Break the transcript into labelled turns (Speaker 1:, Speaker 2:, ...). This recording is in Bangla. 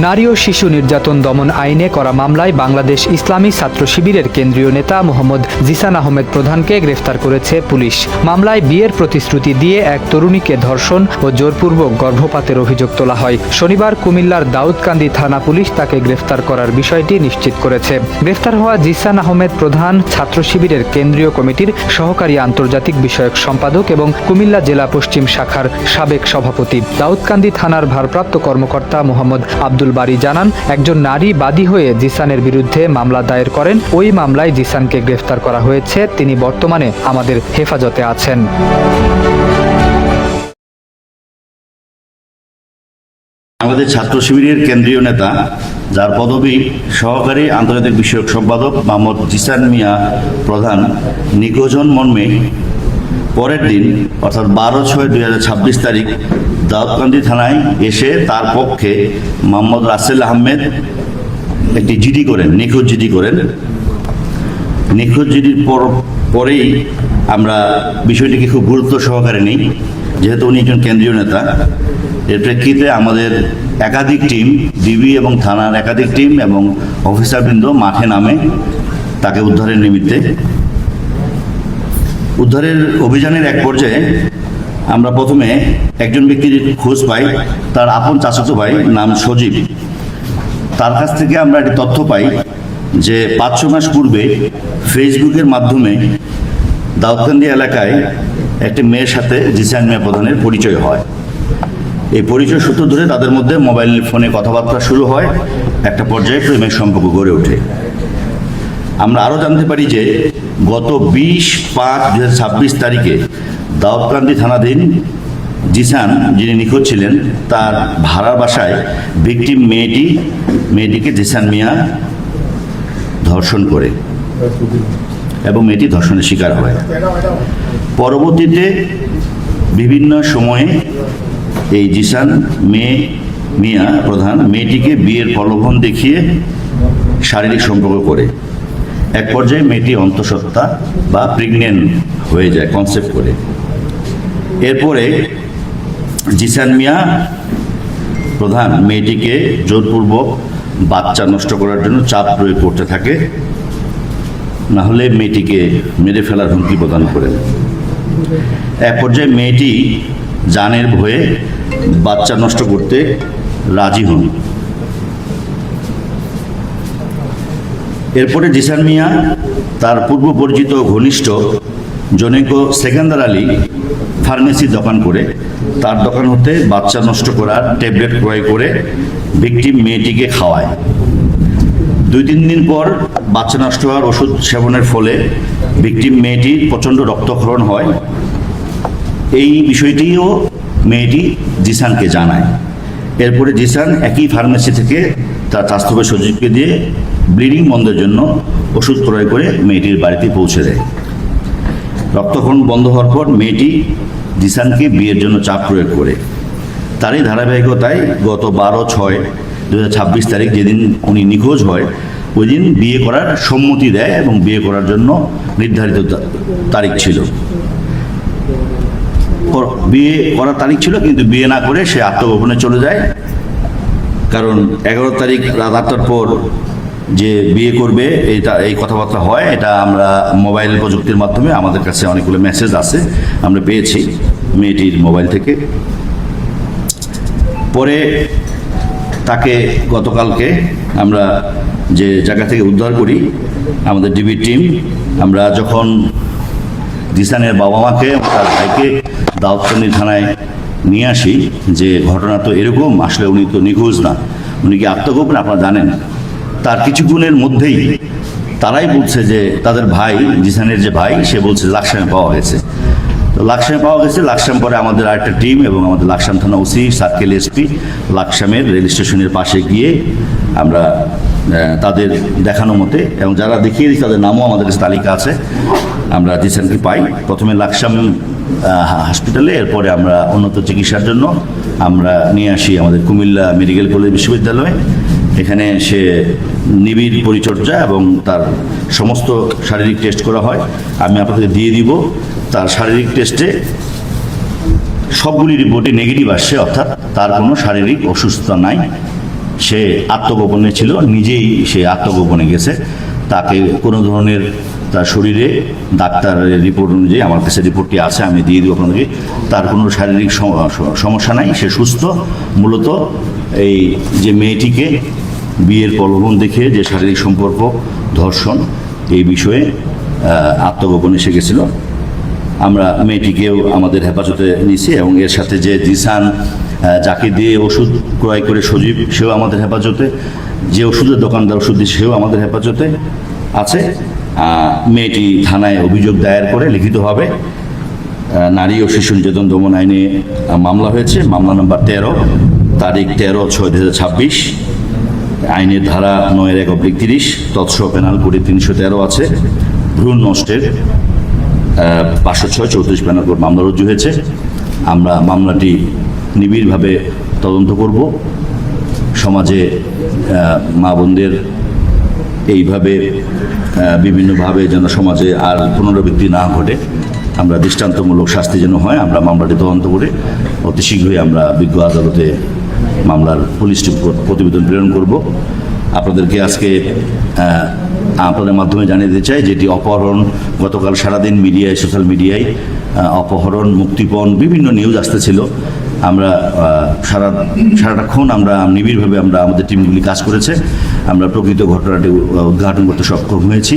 Speaker 1: নারী ও শিশু নির্যাতন দমন আইনে করা মামলায় বাংলাদেশ ইসলামী ছাত্র শিবিরের কেন্দ্রীয় নেতা মোহাম্মদ জিসান আহমেদ প্রধানকে গ্রেফতার করেছে পুলিশ। মামলায় বিয়ের প্রতিশ্রুতি দিয়ে এক তরুণীকে ধর্ষণ ও জোরপূর্বক গর্ভপাতের অভিযোগ তোলা হয়। শনিবার কুমিল্লার দাউদকান্দি থানা পুলিশ তাকে গ্রেফতার করার বিষয়টি নিশ্চিত করেছে। গ্রেফতার হওয়া জিসান আহমেদ প্রধান ছাত্র শিবিরের কেন্দ্রীয় কমিটির সহকারী আন্তর্জাতিক বিষয়ক সম্পাদক এবং কুমিল্লা জেলা পশ্চিম শাখার সাবেক সভাপতি। দাউদকান্দি থানার ভারপ্রাপ্ত কর্মকর্তা মোহাম্মদ আব্দুল বারী জানান, একজন নারী বাদী হয়ে জিসানের বিরুদ্ধে মামলা দায়ের করেন। ওই মামলায় জিসানকে গ্রেফতার করা হয়েছে। তিনি বর্তমানে আমাদের হেফাজতে আছেন।
Speaker 2: আমাদের ছাত্র শিবিরের কেন্দ্রীয় নেতা, যার পদবি সহকারী আন্তর্জাতিক বিষয়ক সম্পাদক মোহাম্মদ জিসান মিয়া প্রধান নিখোঁজ হন মর্মে পরের দিন অর্থাৎ 12/6/2026 তারিখ দাউদকান্দি থানায় এসে তার পক্ষে মোহাম্মদ রাসেল আহমেদ একটি জিডি করেন, নিখোঁজ জিডি করেন। নিখোঁজ জিডির পরেই আমরা বিষয়টিকে খুব গুরুত্ব সহকারে নিই, যেহেতু উনি একজন কেন্দ্রীয় নেতা। এর প্রেক্ষিতে আমাদের একাধিক টিম, ডিবি এবং থানার একাধিক টিম এবং অফিসারবৃন্দ মাঠে নামে তাকে উদ্ধারের নিমিত্তে। উদ্ধারের অভিযানের এক পর্যায়ে আমরা প্রথমে একজন ব্যক্তির খোঁজ পাই, তার আপন চাচাতো ভাই, নাম সজীব। তার কাছ থেকে আমরা একটি তথ্য পাই যে 5-6 মাস পূর্বে ফেসবুকের মাধ্যমে দাউদকান্দি এলাকায় একটি মেয়ের সাথে জিসান মিয়া প্রধানের পরিচয় হয়। এই পরিচয় সূত্র ধরে তাদের মধ্যে মোবাইল ফোনে কথাবার্তা শুরু হয়, একটা পর্যায়ে প্রেমের সম্পর্ক গড়ে ওঠে। আমরা আরও জানতে পারি যে গত 20/5/2026 তারিখে দাউদকান্দি থানাধীন জিসান, যিনি নিখোঁজ ছিলেন, তার ভাড়ার বাসায় ভিকটিম মেয়েটিকে জিসান মিয়া ধর্ষণ করে এবং মেয়েটি ধর্ষণের শিকার হয়। পরবর্তীতে বিভিন্ন সময়ে এই জিসান মিয়া প্রধান মেয়েটিকে বিয়ের প্রলোভন দেখিয়ে শারীরিক সম্পর্ক করে এক পর্যায়ে মেয়েটি অন্তঃসত্ত্বা বা প্রেগনেন্ট হয়ে যায় কনসেপ্ট করে। এরপরে জিসান মিয়া প্রধান মেয়েটিকে জোরপূর্বক বাচ্চা নষ্ট করার জন্য চাপ প্রয়োগ করতে থাকে, না হলে মেয়েটিকে মেরে ফেলার হুমকি প্রদান করেন। এক পর্যায়ে মেয়েটি জানের ভয়ে বাচ্চা নষ্ট করতে রাজি হন। এরপরে জিসান মিয়া তার পূর্ব পরিচিত ঘনিষ্ঠ জনৈক সেকেন্দার আলী ফার্মেসির দোকান করে তার দোকান হতে বাচ্চা নষ্ট করার ট্যাবলেট ক্রয় করে ভিকটিম মেয়েটিকে খাওয়ায়। 2-3 দিন পর বাচ্চা নষ্ট হওয়ার ওষুধ সেবনের ফলে ভিকটিম মেয়েটির প্রচণ্ড রক্তক্ষরণ হয়। এই বিষয়টিও মেয়েটি জিসানকে জানায়। এরপরে জিসান একই ফার্মেসি থেকে তার চাচাতো ভাই সজীবকে দিয়ে ব্লিডিং বন্ধের জন্য ওষুধ ক্রয় করে মেয়েটির বাড়িতে পৌঁছে দেয়। রক্তক্ষরণ বন্ধ হওয়ার পর মেয়েটি জিসানকে বিয়ের জন্য চাপ প্রয়োগ করে। তারই ধারাবাহিকতায় গত 12/6/2026 তারিখ, যেদিন উনি নিখোঁজ হয়, ওই দিন বিয়ে করার সম্মতি দেয় এবং বিয়ে করার জন্য নির্ধারিত তারিখ ছিল। বিয়ে করার তারিখ ছিল, কিন্তু বিয়ে না করে সে আত্মগোপনে চলে যায়। কারণ 11 তারিখ রাত 8টার পর যে বিয়ে করবে এই কথাবার্তা হয়, এটা আমরা মোবাইল প্রযুক্তির মাধ্যমে আমাদের কাছে অনেকগুলো মেসেজ আছে, আমরা পেয়েছি মেয়েটির মোবাইল থেকে। পরে তাকে গতকালকে আমরা যে জায়গা থেকে উদ্ধার করি, আমাদের ডিবি টিম, আমরা যখন জিসানের বাবা মাকে, তার ভাইকে দাউদকান্দি থানায় নিয়ে আসি যে ঘটনা তো এরকম, আসলে উনি তো নিখোঁজ না, উনি কি আত্মগোপন, আপনারা জানেন। তার কিছুক্ষণের মধ্যেই তারাই বলছে যে তাদের ভাই, জিসানের যে ভাই, সে বলছে লাকসামে পাওয়া গেছে। তো লাকসামে পাওয়া গেছে। লাকসাম পরে আমাদের আরেকটা টিম এবং আমাদের লাকসাম থানা ওসি, সার্কেল এসপি লাকসামের রেল স্টেশনের পাশে গিয়ে আমরা তাদের দেখানো মতে, এবং যারা দেখিয়ে দিই তাদের নামও আমাদের কাছে তালিকা আছে, আমরা জিসানকে পাই। প্রথমে লাকসাম হসপিটালে, এরপরে আমরা উন্নত চিকিৎসার জন্য আমরা নিয়ে আসি আমাদের কুমিল্লা মেডিকেল কলেজ বিশ্ববিদ্যালয়ে। এখানে সে নিবিড় পরিচর্যা এবং তার সমস্ত শারীরিক টেস্ট করা হয়। আমি আপনাদের দিয়ে দিব। তার শারীরিক টেস্টে সবগুলি রিপোর্টে নেগেটিভ আসছে, অর্থাৎ তার কোনো শারীরিক অসুস্থতা নাই। সে আত্মগোপনে ছিল, নিজেই সে আত্মগোপনে গেছে। তাকে কোনো ধরনের তার শরীরে ডাক্তারের রিপোর্ট অনুযায়ী, আমার কাছে রিপোর্টটি আছে, আমি দিয়ে দিব আপনাদেরকে, তার কোনো শারীরিক সমস্যা নাই, সে সুস্থ। মূলত এই যে মেয়েটিকে বিয়ের প্রলোভন দেখে যে শারীরিক সম্পর্ক, ধর্ষণ, এই বিষয়ে আত্মগোপনে এসে গেছিল। আমরা মেয়েটিকেও আমাদের হেফাজতে নিয়েছি এবং এর সাথে যে জিসান, যাকে দিয়ে ওষুধ ক্রয় করে সজীব, সেও আমাদের হেফাজতে, যে ওষুধের দোকানদার ওষুধ দিয়ে সেও আমাদের হেফাজতে আছে। মেয়েটি থানায় অভিযোগ দায়ের করে লিখিতভাবে নারী ও শিশু নির্যাতন দমন আইনে মামলা হয়েছে। মামলা নম্বর 13, তারিখ 13/6/2026, আইনের ধারা 9-1/30, তৎসহ পেনাল কোডে 313 আছে। ভ্রূণ নষ্টের 506-34 পেনাল কোড মামলা রুজু হয়েছে। আমরা মামলাটি নিবিড়ভাবে তদন্ত করব। সমাজে মা বোনদের এইভাবে বিভিন্নভাবে যেন সমাজে আর পুনরাবৃত্তি না ঘটে, আমরা দৃষ্টান্তমূলক শাস্তি যেন হয়, আমরা মামলাটি তদন্ত করে অতি শীঘ্রই আমরা বিজ্ঞ আদালতে মামলার পুলিশ প্রতিবেদন প্রেরণ করব। আপনাদেরকে আজকে আপনাদের মাধ্যমে জানিয়ে দিতে চাই, যেটি অপহরণ, গতকাল সারাদিন মিডিয়ায়, সোশ্যাল মিডিয়ায় অপহরণ, মুক্তিপণ, বিভিন্ন নিউজ আসতেছিল। আমরা সারাটাক্ষণ আমরা নিবিড়ভাবে আমাদের টিমগুলি কাজ করেছে। আমরা প্রকৃত ঘটনাটি উদ্ঘাটন করতে সক্ষম হয়েছি।